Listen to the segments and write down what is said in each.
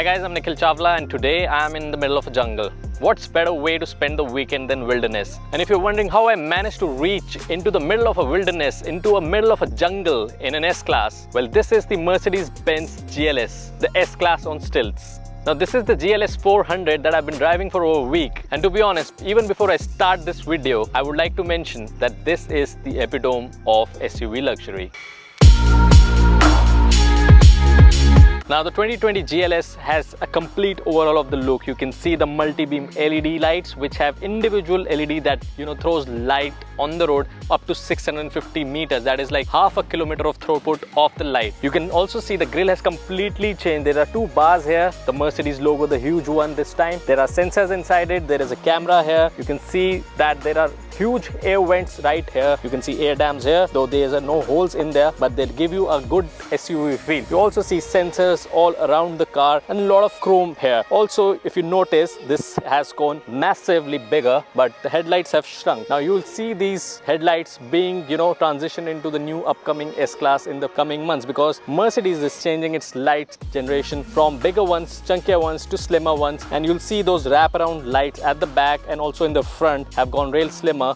guys, I'm Nikhil Chawla and today I'm in the middle of a jungle. What's better way to spend the weekend than wilderness? And if you're wondering how I managed to reach into the middle of a wilderness, into a middle of a jungle in an S-Class, well, this is the Mercedes-Benz GLS, the S-Class on stilts. Now this is the GLS 400 that I've been driving for over a week, and to be honest, even before I start this video, I would like to mention that this is the epitome of SUV luxury. Now the 2020 GLS has a complete overhaul of the look. You can see the multi-beam LED lights which have individual LED that throws light on the road up to 650 meters. That is like half a kilometer of throughput of the light. You can also see the grille has completely changed. There are two bars here, the Mercedes logo, the huge one this time. There are sensors inside it. There is a camera here. You can see that there are huge air vents right here. You can see air dams here, though there are no holes in there, but they'll give you a good SUV feel. You also see sensors all around the car and a lot of chrome here. Also, if you notice, this has gone massively bigger, but the headlights have shrunk. Now you'll see these headlights being transitioned into the new upcoming S-Class in the coming months, because Mercedes is changing its light generation from bigger ones, chunkier ones to slimmer ones, and you'll see those wraparound lights at the back and also in the front have gone real slimmer.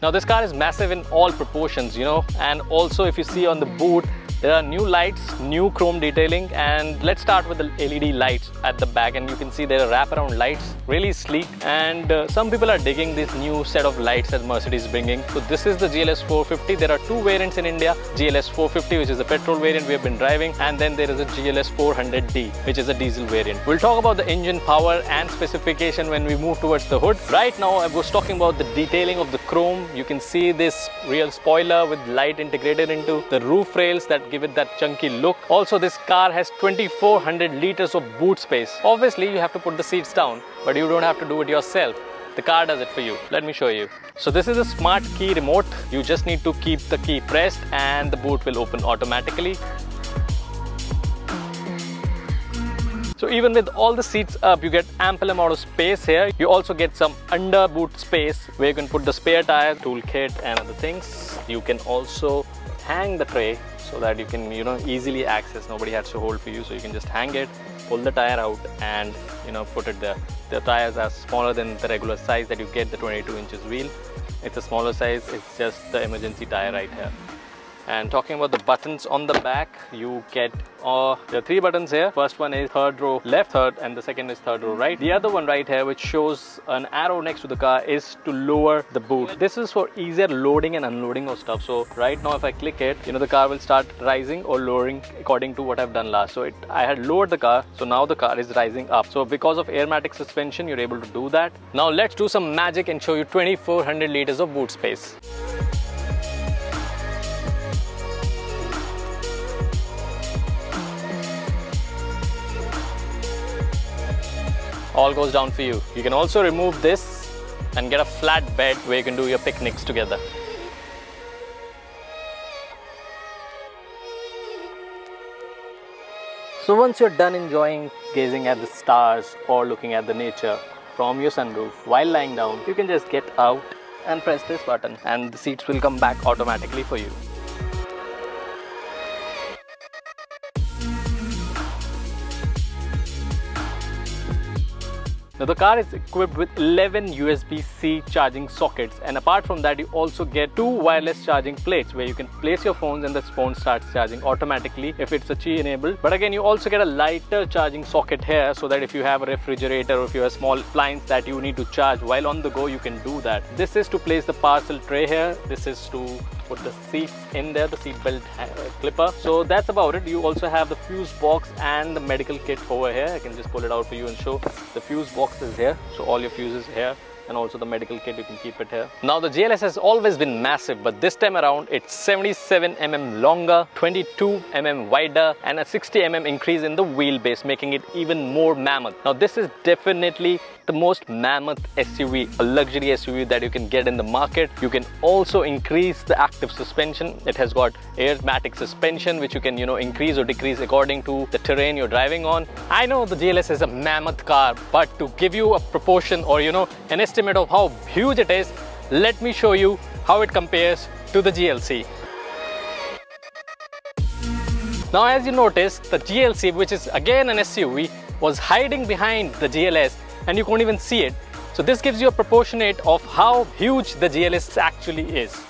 Now this car is massive in all proportions, and also if you see on the boot, there are new lights, new chrome detailing, and let's start with the LED lights at the back, and you can see there are wraparound lights, really sleek, and some people are digging this new set of lights that Mercedes is bringing. So this is the GLS 450. There are two variants in India, GLS 450 which is a petrol variant we have been driving, and then there is a GLS 400D which is a diesel variant. We'll talk about the engine power and specification when we move towards the hood. Right now I was talking about the detailing of the chrome. You can see this real spoiler with light integrated into the roof rails that give it that chunky look. Also, this car has 2400 liters of boot space. Obviously you have to put the seats down, but you don't have to do it yourself. The car does it for you. Let me show you. So this is a smart key remote. You just need to keep the key pressed and the boot will open automatically. So even with all the seats up, you get ample amount of space here. You also get some under boot space where you can put the spare tire, toolkit and other things. You can also hang the tray so that you can easily access. Nobody has to hold for you, so you can just hang it, pull the tire out and put it there. The tires are smaller than the regular size that you get, the 22 inches wheel. It's a smaller size. It's just the emergency tire right here. And talking about the buttons on the back, you get there are three buttons here. First one is third row left, third, and the second is third row right. The other one right here, which shows an arrow next to the car, is to lower the boot. This is for easier loading and unloading of stuff. So right now if I click it, the car will start rising or lowering according to what I've done last. So I had lowered the car, so now the car is rising up. So because of airmatic suspension, you're able to do that. Now let's do some magic and show you 2400 liters of boot space. All goes down for you. You can also remove this and get a flat bed where you can do your picnics together. So once you're done enjoying gazing at the stars or looking at the nature from your sunroof while lying down, you can just get out and press this button and the seats will come back automatically for you. Now the car is equipped with 11 USB-C charging sockets, and apart from that you also get two wireless charging plates where you can place your phones and the phone starts charging automatically if it's a Qi enabled. But again, you also get a lighter charging socket here so that if you have a refrigerator or if you have small appliance that you need to charge while on the go, you can do that. This is to place the parcel tray here. This is to put the seats in there, the seat belt clipper. So that's about it. You also have the fuse box and the medical kit over here. I can just pull it out for you and show. The fuse box is here, so all your fuses here, and also the medical kit, you can keep it here. Now the GLS has always been massive, but this time around it's 77 mm longer, 22 mm wider, and a 60 mm increase in the wheelbase, making it even more mammoth. Now this is definitely the most mammoth SUV, a luxury SUV that you can get in the market. You can also increase the active suspension. It has got airmatic suspension which you can increase or decrease according to the terrain you're driving on. I know the GLS is a mammoth car, but to give you a proportion or an estimate of how huge it is, let me show you how it compares to the GLC. Now as you notice, the GLC, which is again an SUV, was hiding behind the GLS and you couldn't even see it. So this gives you a proportionate of how huge the GLS actually is.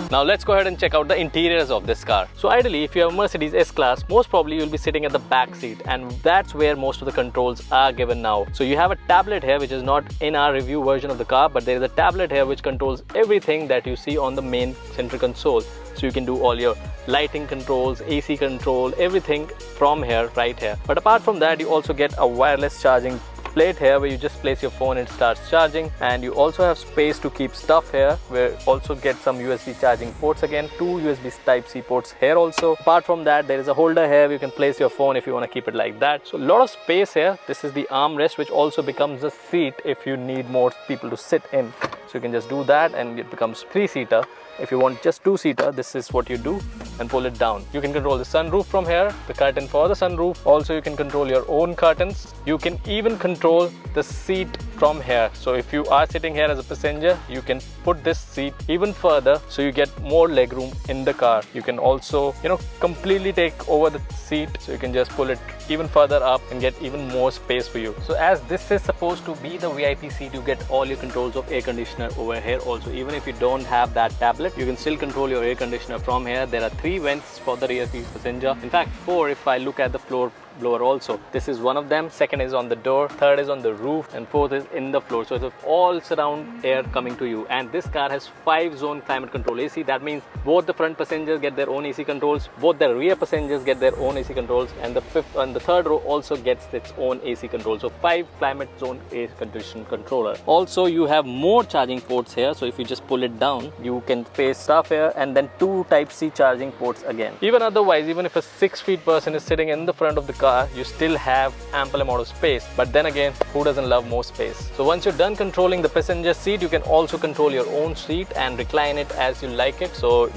Now let's go ahead and check out the interiors of this car. So ideally, if you have a Mercedes S-Class, most probably you'll be sitting at the back seat, and that's where most of the controls are given now. So you have a tablet here, which is not in our review version of the car, but there is a tablet here which controls everything that you see on the main center console. So you can do all your lighting controls, AC control, everything from here, right here. But apart from that, you also get a wireless charging plate here where you just place your phone and it starts charging, and you also have space to keep stuff here where you also get some USB charging ports, again 2 USB Type-C ports here also. Apart from that, there is a holder here where you can place your phone if you want to keep it like that. So a lot of space here. This is the armrest, which also becomes a seat if you need more people to sit in. So you can just do that and it becomes 3-seater. If you want just 2-seater, this is what you do and pull it down. You can control the sunroof from here, the curtain for the sunroof. Also, you can control your own curtains. You can even control the seat from here. So if you are sitting here as a passenger, you can put this seat even further so you get more leg room in the car. You can also, completely take over the seat, so you can just pull it even further up and get even more space for you. So as this is supposed to be the VIP seat, you get all your controls of air conditioner over here also. Even if you don't have that tablet, you can still control your air conditioner from here. There are 3 vents for the rear seat passenger. In fact, 4 if I look at the floor blower also. This is one of them, second is on the door, third is on the roof, and fourth is in the floor. So it's all surround air coming to you. And this car has 5-zone climate control AC. That means both the front passengers get their own AC controls, both the rear passengers get their own AC controls, and the fifth and the third row also gets its own AC control. So 5 climate zone air condition controller. Also, you have more charging ports here. So if you just pull it down, you can place stuff here, and then 2 Type-C charging ports again. Even otherwise, even if a 6-feet person is sitting in the front of the car, you still have ample amount of space. But then again, who doesn't love more space? So once you're done controlling the passenger seat, you can also control your own seat and recline it as you like it. So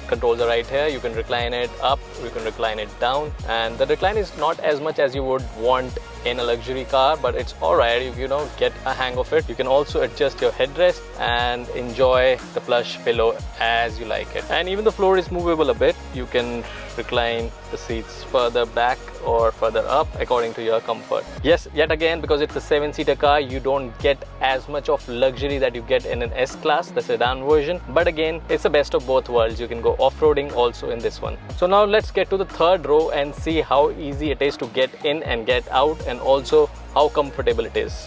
controls are right here. You can recline it up, you can recline it down, and the recline is not as much as you would want in a luxury car, but it's alright. You get a hang of it. You can also adjust your headrest and enjoy the plush pillow as you like it. And even the floor is movable a bit. You can recline the seats further back or further up according to your comfort. Yes, yet again, because it's a 7-seater car, you don't get as much of luxury that you get in an S-Class, the sedan version. But again, it's the best of both worlds. You can go off-roading also in this one. So now let's get to the third row and see how easy it is to get in and get out, and also how comfortable it is.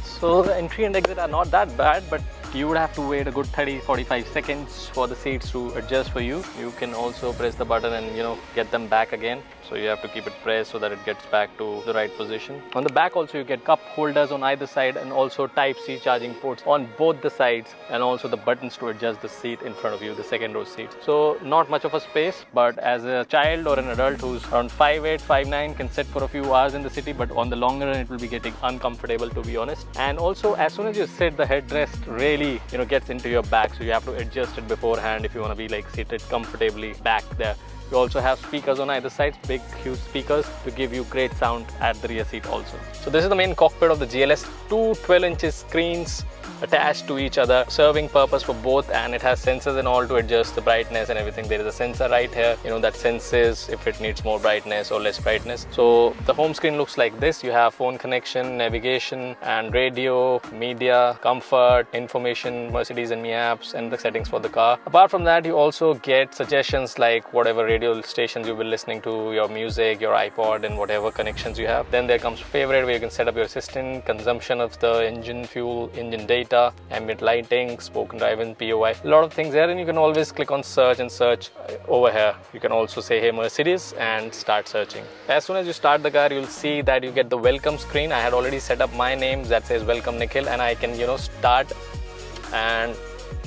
So the entry and exit are not that bad, but you would have to wait a good 30-45 seconds for the seats to adjust for you. You can also press the button and get them back again. So you have to keep it pressed so that it gets back to the right position. On the back also you get cup holders on either side, and also Type-C charging ports on both the sides, and also the buttons to adjust the seat in front of you, the second row seat. So not much of a space, but as a child or an adult who's around 5'8", 5'9", can sit for a few hours in the city, but on the longer run it will be getting uncomfortable, to be honest. And also as soon as you sit, the headrest really gets into your back, so you have to adjust it beforehand if you want to be seated comfortably back there. You also have speakers on either side, big huge speakers to give you great sound at the rear seat also. So this is the main cockpit of the GLS, 2 12-inch screens attached to each other, serving purpose for both, and it has sensors and all to adjust the brightness and everything. There is a sensor right here, that senses if it needs more brightness or less brightness. So the home screen looks like this. You have phone connection, navigation and radio, media, comfort, information, Mercedes and Me apps, and the settings for the car. Apart from that, you also get suggestions like whatever radio stations you've been listening to, your music, your iPod, and whatever connections you have. Then there comes favorite, where you can set up your assistant, consumption of the engine fuel, engine data, ambient lighting, spoken driving, POI, a lot of things there. And you can always click on search and search over here. You can also say hey Mercedes and start searching. As soon as you start the car, you'll see that you get the welcome screen. I had already set up my name that says welcome Nikhil, and I can start. And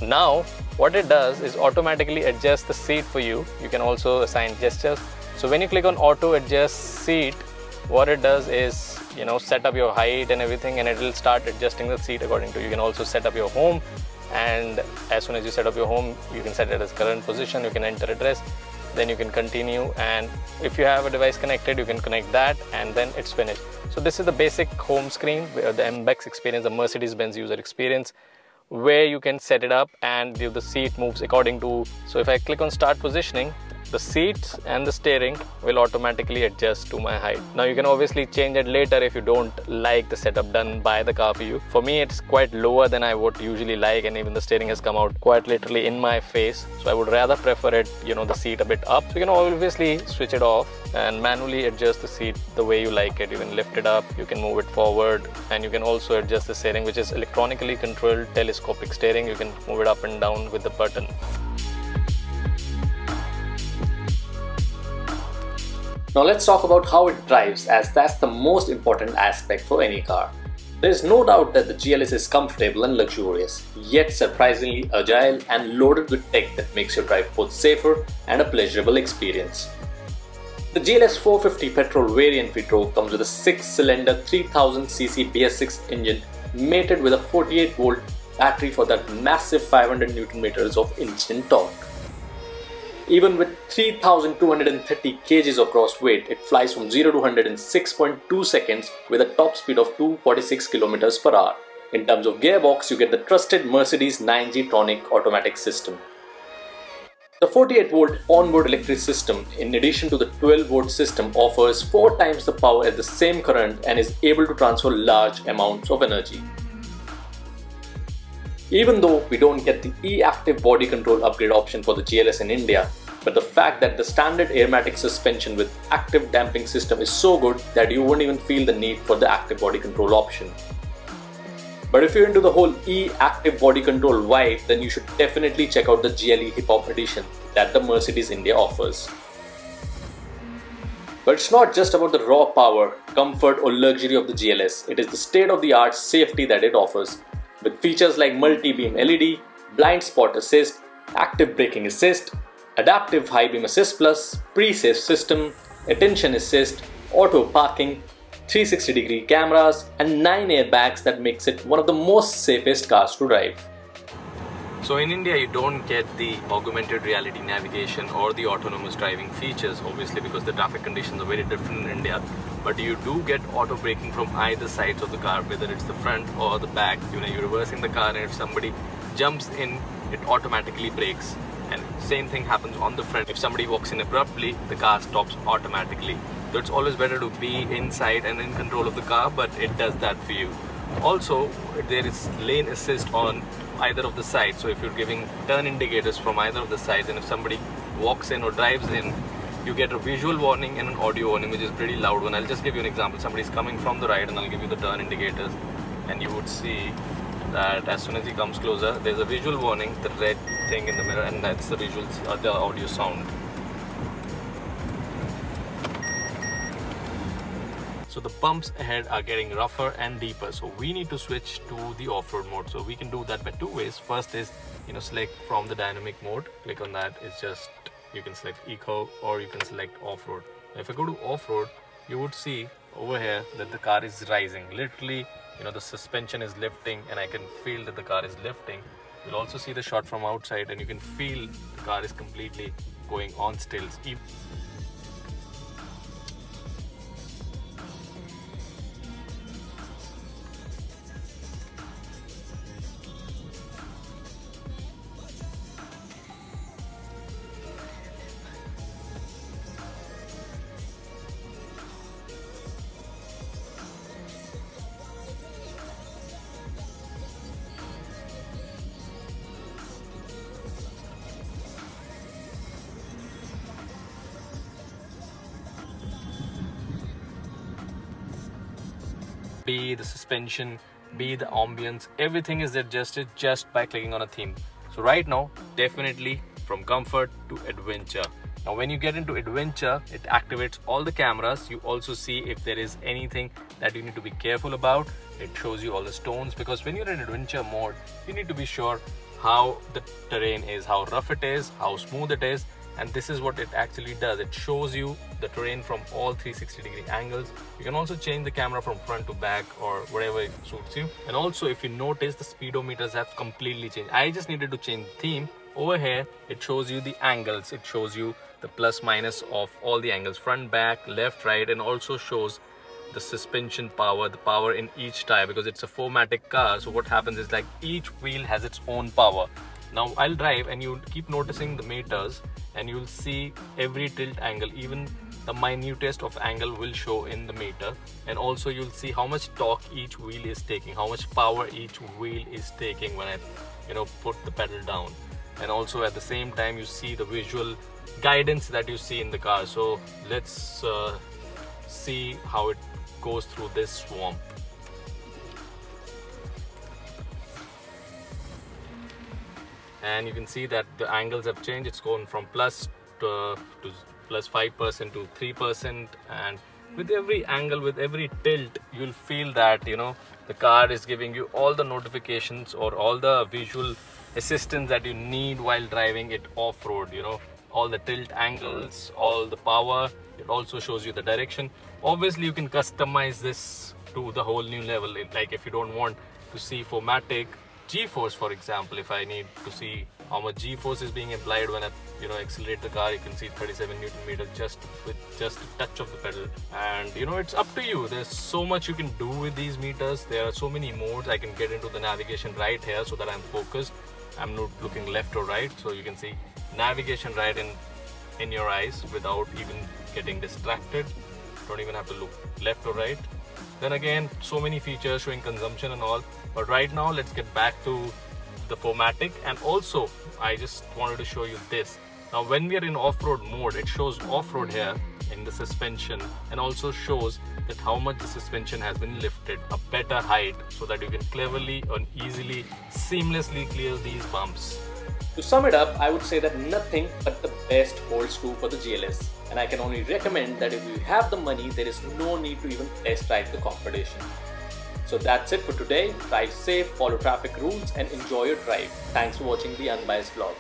now what it does is automatically adjust the seat for you. You can also assign gestures. So when you click on auto adjust seat, what it does is set up your height and everything, and it will start adjusting the seat according to you. You can also set up your home, and as soon as you set up your home, you can set it as current position. You can enter address. then you can continue, and if you have a device connected you can connect that, and then it's finished. So this is the basic home screen, where the MBEX experience, the Mercedes-Benz user experience, where you can set it up and the seat moves according to. So if I click on start positioning, the seats and the steering will automatically adjust to my height. Now you can obviously change it later if you don't like the setup done by the car for you. For me it's quite lower than I would usually like, and even the steering has come out quite literally in my face. So I would rather prefer it, you know, the seat a bit up. So you can obviously switch it off and manually adjust the seat the way you like it. You can lift it up, you can move it forward, and you can also adjust the steering, which is electronically controlled telescopic steering. You can move it up and down with the button. Now let's talk about how it drives, as that's the most important aspect for any car. There is no doubt that the GLS is comfortable and luxurious, yet surprisingly agile and loaded with tech that makes your drive both safer and a pleasurable experience. The GLS 450 petrol variant we drove comes with a 6-cylinder 3000cc BS6 engine mated with a 48-volt battery for that massive 500 Nm of instant torque. Even with 3,230 kgs of gross weight, it flies from 0 to 100 in 6.2 seconds with a top speed of 246 km per hour. In terms of gearbox, you get the trusted Mercedes 9G Tronic automatic system. The 48-volt onboard electric system, in addition to the 12-volt system, offers 4 times the power at the same current and is able to transfer large amounts of energy. Even though we don't get the e-active body control upgrade option for the GLS in India, but the fact that the standard airmatic suspension with active damping system is so good that you won't even feel the need for the active body control option. But if you're into the whole e-active body control vibe, then you should definitely check out the GLE Hip Hop edition that the Mercedes India offers. But it's not just about the raw power, comfort or luxury of the GLS, it is the state-of-the-art safety that it offers. With features like multi-beam LED, blind spot assist, active braking assist, adaptive high beam assist plus, pre-safe system, attention assist, auto parking, 360-degree cameras and 9 airbags that makes it one of the most safest cars to drive. So in India you don't get the augmented reality navigation or the autonomous driving features, obviously because the traffic conditions are very different in India. But you do get auto braking from either sides of the car, whether it's the front or the back. You know, you're reversing the car and if somebody jumps in, it automatically brakes. And same thing happens on the front. If somebody walks in abruptly, the car stops automatically. So it's always better to be inside and in control of the car, but it does that for you. Also, there is lane assist on either of the sides. So if you're giving turn indicators from either of the sides, and if somebody walks in or drives in, you get a visual warning and an audio warning, which is a pretty loud one. I'll just give you an example. Somebody's coming from the right and I'll give you the turn indicators, and you would see that as soon as he comes closer, there's a visual warning, the red thing in the mirror, and that's the visuals, the audio sound. So the bumps ahead are getting rougher and deeper, so we need to switch to the off-road mode. So we can do that by 2 ways. First is, you know, select from the dynamic mode, click on that. It's just, you can select eco or you can select off-road. If I go to off-road, you would see over here that the car is rising. Literally, you know, the suspension is lifting and I can feel that the car is lifting. You'll also see the shot from outside and you can feel the car is completely going on stilts. Be the suspension, be the ambience, everything is adjusted just by clicking on a theme. So right now, definitely from comfort to adventure. Now when you get into adventure, it activates all the cameras. You also see if there is anything that you need to be careful about. It shows you all the stones, because when you're in adventure mode, you need to be sure how the terrain is, how rough it is, how smooth it is. And this is what it actually does. It shows you the terrain from all 360-degree angles. You can also change the camera from front to back or whatever suits you. And also, if you notice, the speedometers have completely changed. I just needed to change the theme. Over here, it shows you the angles. It shows you the plus minus of all the angles, front, back, left, right, and also shows the suspension power, the power in each tire, because it's a 4MATIC car. So what happens is like each wheel has its own power. Now I'll drive and you'll keep noticing the meters and you'll see every tilt angle, even the minutest of angle will show in the meter. And also you'll see how much torque each wheel is taking, how much power each wheel is taking when I put the pedal down. And also at the same time you see the visual guidance that you see in the car. So let's see how it goes through this swamp. And you can see that the angles have changed. It's gone from plus to plus 5% to 3%, and with every angle, with every tilt, you'll feel that the car is giving you all the notifications or all the visual assistance that you need while driving it off-road. All the tilt angles, all the power. It also shows you the direction. Obviously you can customize this to the whole new level. Like if you don't want to see 4MATIC G-force, for example, if I need to see how much G-force is being applied when I accelerate the car, you can see 37 Newton meter just with just a touch of the pedal. And it's up to you. There's so much you can do with these meters. There are so many modes. I can get into the navigation right here so that I'm focused. I'm not looking left or right, so you can see navigation right in your eyes without even getting distracted. Don't even have to look left or right. Then again, so many features showing consumption and all. But right now, let's get back to the 4MATIC. And also, I just wanted to show you this. Now, when we are in off-road mode, it shows off-road here in the suspension, and also shows that how much the suspension has been lifted, a better height, so that you can cleverly and easily, seamlessly clear these bumps. To sum it up, I would say that nothing but the best holds true for the GLS, and I can only recommend that if you have the money, there is no need to even test drive the competition. So that's it for today. Drive safe, follow traffic rules, and enjoy your drive. Thanks for watching the Unbiased Vlog.